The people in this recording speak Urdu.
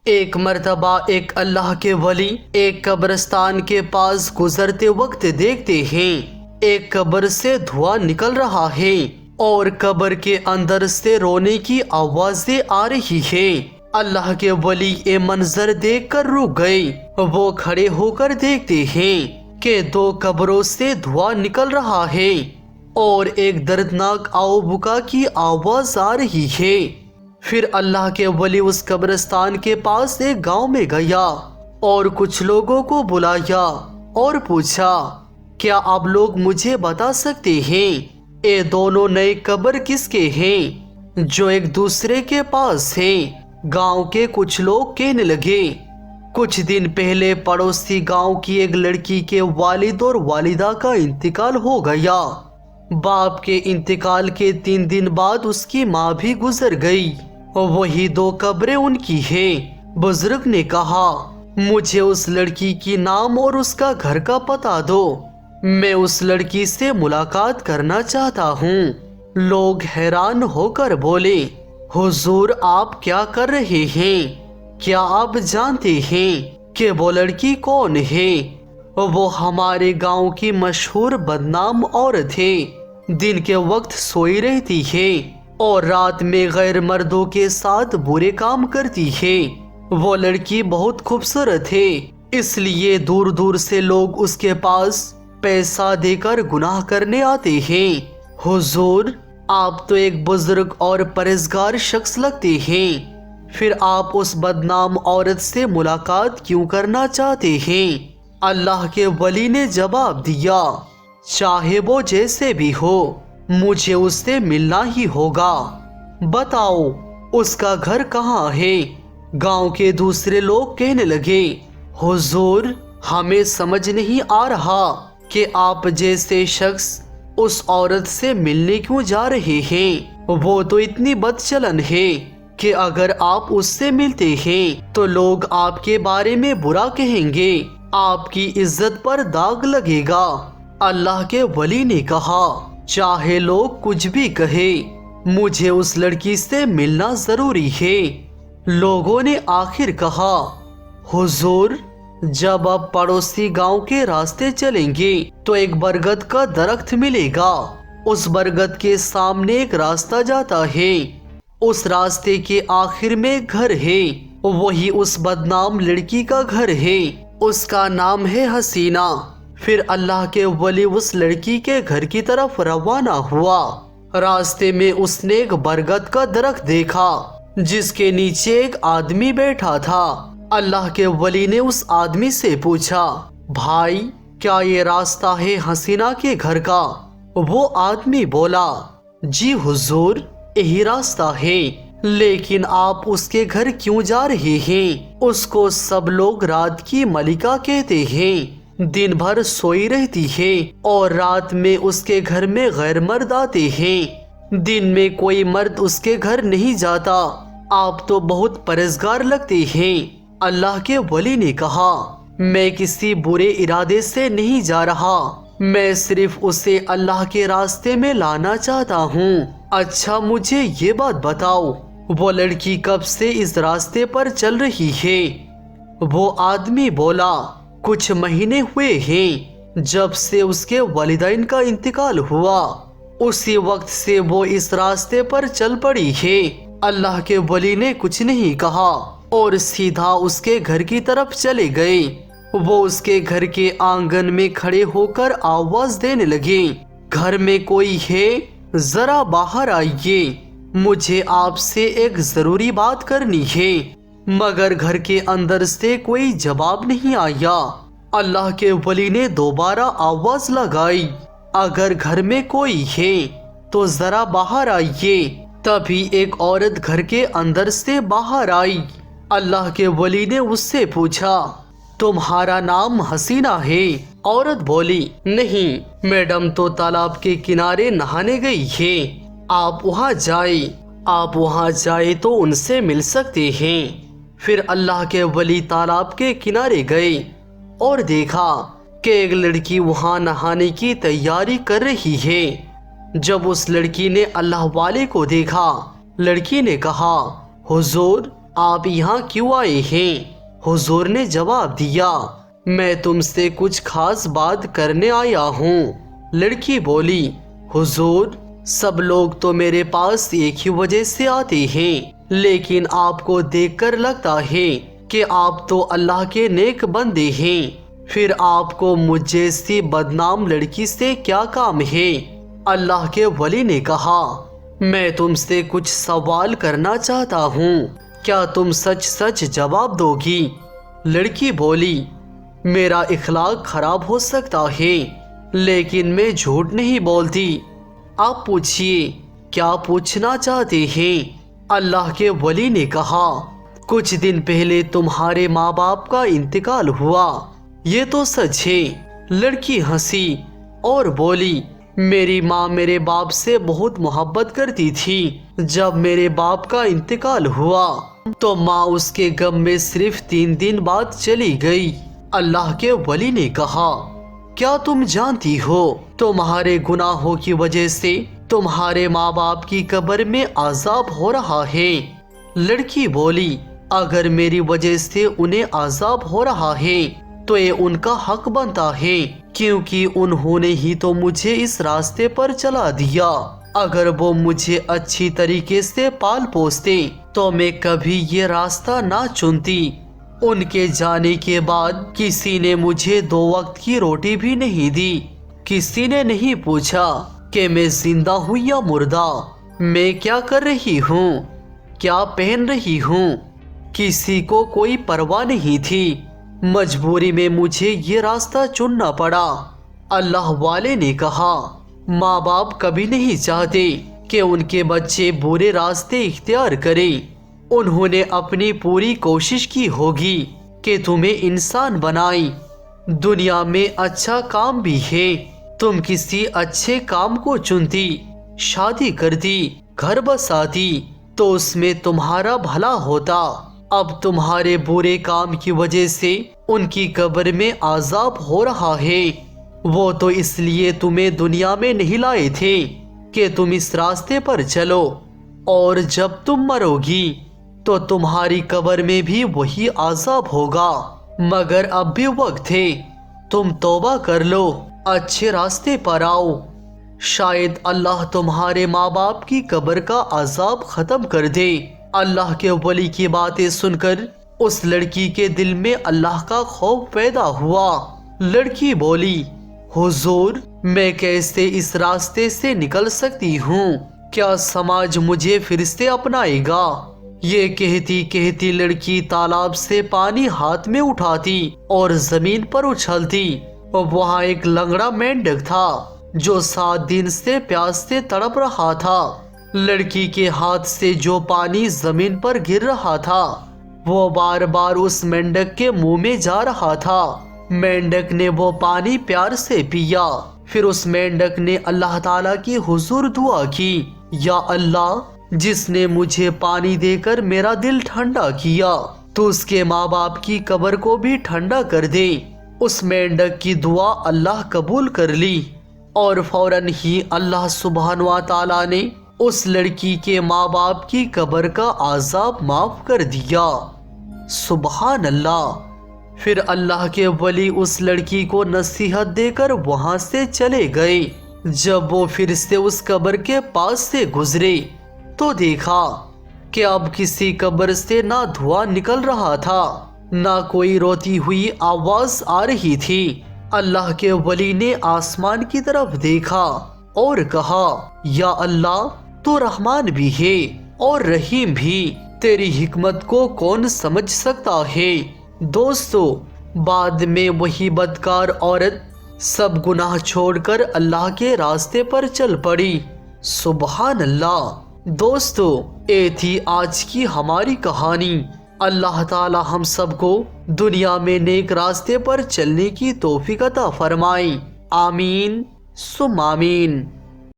ایک مرتبہ ایک اللہ کے ولی ایک قبرستان کے پاس گزرتے وقت دیکھتے ہیں ایک قبر سے دھواں نکل رہا ہے اور قبر کے اندر سے رونے کی آوازیں آ رہی ہیں۔ اللہ کے ولی یہ منظر دیکھ کر رک گئے۔ وہ کھڑے ہو کر دیکھتے ہیں کہ دو قبروں سے دھواں نکل رہا ہے اور ایک دردناک آو بکا کی آواز آ رہی ہے۔ پھر اللہ کے ولی اس قبرستان کے پاس ایک گاؤں میں گیا اور کچھ لوگوں کو بلایا اور پوچھا، کیا آپ لوگ مجھے بتا سکتے ہیں یہ دونوں نئے قبر کس کے ہیں جو ایک دوسرے کے پاس ہیں؟ گاؤں کے کچھ لوگ کہنے لگے، کچھ دن پہلے پڑوسی گاؤں کی ایک لڑکی کے والد اور والدہ کا انتقال ہو گیا۔ باپ کے انتقال کے 3 دن بعد اس کی ماں بھی گزر گئی، وہی 2 قبریں ان کی ہیں۔ بزرگ نے کہا، مجھے اس لڑکی کی نام اور اس کا گھر کا پتہ دو، میں اس لڑکی سے ملاقات کرنا چاہتا ہوں۔ لوگ حیران ہو کر بولے، حضور آپ کیا کر رہے ہیں؟ کیا آپ جانتے ہیں کہ وہ لڑکی کون ہے؟ وہ ہمارے گاؤں کی مشہور بدنام عورت ہے، دن کے وقت سوئی رہتی ہے اور رات میں غیر مردوں کے ساتھ برے کام کرتی ہے۔ وہ لڑکی بہت خوبصورت ہے، اس لیے دور دور سے لوگ اس کے پاس پیسہ دے کر گناہ کرنے آتے ہیں۔ حضور آپ تو ایک بزرگ اور پرہیزگار شخص لگتے ہیں، پھر آپ اس بدنام عورت سے ملاقات کیوں کرنا چاہتے ہیں؟ اللہ کے ولی نے جواب دیا، چاہے وہ جیسے بھی ہو مجھے اس سے ملنا ہی ہوگا۔ بتاؤ اس کا گھر کہاں ہے؟ گاؤں کے دوسرے لوگ کہنے لگے، حضور ہمیں سمجھ نہیں آ رہا کہ آپ جیسے شخص اس عورت سے ملنے کیوں جا رہے ہیں، وہ تو اتنی بد چلن ہے کہ اگر آپ اس سے ملتے ہیں تو لوگ آپ کے بارے میں برا کہیں گے، آپ کی عزت پر داغ لگے گا۔ اللہ کے ولی نے کہا، چاہے لوگ کچھ بھی کہے مجھے اس لڑکی سے ملنا ضروری ہے۔ لوگوں نے آخر کہا، حضور جب آپ پڑوسی گاؤں کے راستے چلیں گے تو ایک برگد کا درخت ملے گا، اس برگد کے سامنے ایک راستہ جاتا ہے، اس راستے کے آخر میں گھر ہے، وہی اس بدنام لڑکی کا گھر ہے، اس کا نام ہے حسینہ۔ پھر اللہ کے ولی اس لڑکی کے گھر کی طرف روانہ ہوا۔ راستے میں اس نے ایک برگد کا درخت دیکھا جس کے نیچے ایک آدمی بیٹھا تھا۔ اللہ کے ولی نے اس آدمی سے پوچھا، بھائی کیا یہ راستہ ہے حسینہ کے گھر کا؟ وہ آدمی بولا، جی حضور یہی راستہ ہے، لیکن آپ اس کے گھر کیوں جا رہے ہیں؟ اس کو سب لوگ رات کی ملکہ کہتے ہیں، دن بھر سوئی رہتی ہے اور رات میں اس کے گھر میں غیر مرد آتے ہیں، دن میں کوئی مرد اس کے گھر نہیں جاتا، آپ تو بہت پرہیزگار لگتے ہیں۔ اللہ کے ولی نے کہا، میں کسی برے ارادے سے نہیں جا رہا، میں صرف اسے اللہ کے راستے میں لانا چاہتا ہوں۔ اچھا مجھے یہ بات بتاؤ، وہ لڑکی کب سے اس راستے پر چل رہی ہے؟ وہ آدمی بولا، کچھ مہینے ہوئے ہیں، جب سے اس کے والدین کا انتقال ہوا اسی وقت سے وہ اس راستے پر چل پڑی ہے۔ اللہ کے ولی نے کچھ نہیں کہا اور سیدھا اس کے گھر کی طرف چلے گئے۔ وہ اس کے گھر کے آنگن میں کھڑے ہو کر آواز دینے لگے، گھر میں کوئی ہے؟ ذرا باہر آئیے، مجھے آپ سے ایک ضروری بات کرنی ہے۔ مگر گھر کے اندر سے کوئی جواب نہیں آیا۔ اللہ کے ولی نے دوبارہ آواز لگائی، اگر گھر میں کوئی ہے تو ذرا باہر آئیے۔ تبھی ایک عورت گھر کے اندر سے باہر آئی۔ اللہ کے ولی نے اس سے پوچھا، تمہارا نام حسینہ ہے؟ عورت بولی، نہیں، میڈم تو تالاب کے کنارے نہانے گئی ہے، آپ وہاں جائے تو ان سے مل سکتے ہیں۔ پھر اللہ کے ولی تالاب کے کنارے گئے اور دیکھا کہ ایک لڑکی وہاں نہانے کی تیاری کر رہی ہے۔ جب اس لڑکی نے اللہ والے کو دیکھا، لڑکی نے کہا، حضور آپ یہاں کیوں آئے ہیں؟ حضور نے جواب دیا، میں تم سے کچھ خاص بات کرنے آیا ہوں۔ لڑکی بولی، حضور سب لوگ تو میرے پاس ایک ہی وجہ سے آتے ہیں، لیکن آپ کو دیکھ کر لگتا ہے کہ آپ تو اللہ کے نیک بندے ہیں، پھر آپ کو مجھ جیسی بدنام لڑکی سے کیا کام ہے؟ اللہ کے ولی نے کہا، میں تم سے کچھ سوال کرنا چاہتا ہوں، کیا تم سچ سچ جواب دو گی؟ لڑکی بولی، میرا اخلاق خراب ہو سکتا ہے لیکن میں جھوٹ نہیں بولتی، آپ پوچھئے کیا پوچھنا چاہتے ہیں؟ اللہ کے ولی نے کہا، کچھ دن پہلے تمہارے ماں باپ کا انتقال ہوا، یہ تو سچ ہے؟ لڑکی ہنسی اور بولی، میری ماں میرے باپ سے بہت محبت کرتی تھی، جب میرے باپ کا انتقال ہوا تو ماں اس کے غم میں صرف 3 دن بعد چلی گئی۔ اللہ کے ولی نے کہا، کیا تم جانتی ہو تمہارے گناہوں کی وجہ سے تمہارے ماں باپ کی قبر میں عذاب ہو رہا ہے؟ لڑکی بولی، اگر میری وجہ سے انہیں عذاب ہو رہا ہے تو یہ ان کا حق بنتا ہے، کیونکہ انہوں نے ہی تو مجھے اس راستے پر چلا دیا، اگر وہ مجھے اچھی طریقے سے پال پوستے تو میں کبھی یہ راستہ نہ چنتی۔ ان کے جانے کے بعد کسی نے مجھے 2 وقت کی روٹی بھی نہیں دی، کسی نے نہیں پوچھا کہ میں زندہ ہوں یا مردہ، میں کیا کر رہی ہوں، کیا پہن رہی ہوں، کسی کو کوئی پرواہ نہیں تھی، مجبوری میں مجھے یہ راستہ چننا پڑا۔ اللہ والے نے کہا، ماں باپ کبھی نہیں چاہتے کہ ان کے بچے برے راستے اختیار کریں، انہوں نے اپنی پوری کوشش کی ہوگی کہ تمہیں انسان بنائیں۔ دنیا میں اچھا کام بھی ہے، تم کسی اچھے کام کو چنتی، شادی کرتی، گھر بساتی تو اس میں تمہارا بھلا ہوتا، اب تمہارے برے کام کی وجہ سے ان کی قبر میں عذاب ہو رہا ہے۔ وہ تو اس لیے تمہیں دنیا میں نہیں لائے تھے کہ تم اس راستے پر چلو، اور جب تم مرو گی تو تمہاری قبر میں بھی وہی عذاب ہوگا، مگر اب بھی وقت ہے، تم توبہ کر لو، اچھے راستے پر آؤ، شاید اللہ تمہارے ماں باپ کی قبر کا عذاب ختم کر دے۔ اللہ کے ولی کی باتیں سن کر اس لڑکی کے دل میں اللہ کا خوف پیدا ہوا۔ لڑکی بولی، حضور میں کیسے اس راستے سے نکل سکتی ہوں؟ کیا سماج مجھے پھر سے اپنائے گا؟ یہ کہتی کہتی لڑکی تالاب سے پانی ہاتھ میں اٹھاتی اور زمین پر اچھلتی۔ وہاں ایک لنگڑا مینڈک تھا جو 7 دن سے پیاس سے تڑپ رہا تھا۔ لڑکی کے ہاتھ سے جو پانی زمین پر گر رہا تھا وہ بار بار اس مینڈک کے منہ میں جا رہا تھا۔ مینڈک نے وہ پانی پیار سے پیا، پھر اس مینڈک نے اللہ تعالیٰ کی حضور دعا کی، یا اللہ جس نے مجھے پانی دے کر میرا دل ٹھنڈا کیا تو اس کے ماں باپ کی قبر کو بھی ٹھنڈا کر دے۔ اس مینڈک کی دعا اللہ قبول کر لی اور فوراً ہی اللہ سبحانہ و تعالیٰ نے اس لڑکی کے ماں باپ کی قبر کا عذاب معاف کر دیا۔ سبحان اللہ۔ پھر اللہ کے ولی اس لڑکی کو نصیحت دے کر وہاں سے چلے گئے۔ جب وہ پھر سے اس قبر کے پاس سے گزرے تو دیکھا کہ اب کسی قبر سے نہ دھواں نکل رہا تھا نہ کوئی روتی ہوئی آواز آ رہی تھی۔ اللہ کے ولی نے آسمان کی طرف دیکھا اور کہا، یا اللہ تو رحمان بھی ہے اور رحیم بھی، تیری حکمت کو کون سمجھ سکتا ہے؟ دوستو، بعد میں وہی بدکار عورت سب گناہ چھوڑ کر اللہ کے راستے پر چل پڑی۔ سبحان اللہ۔ دوستو، یہ تھی آج کی ہماری کہانی۔ اللہ تعالی ہم سب کو دنیا میں نیک راستے پر چلنے کی توفیق عطا فرمائے۔ آمین ثم آمین۔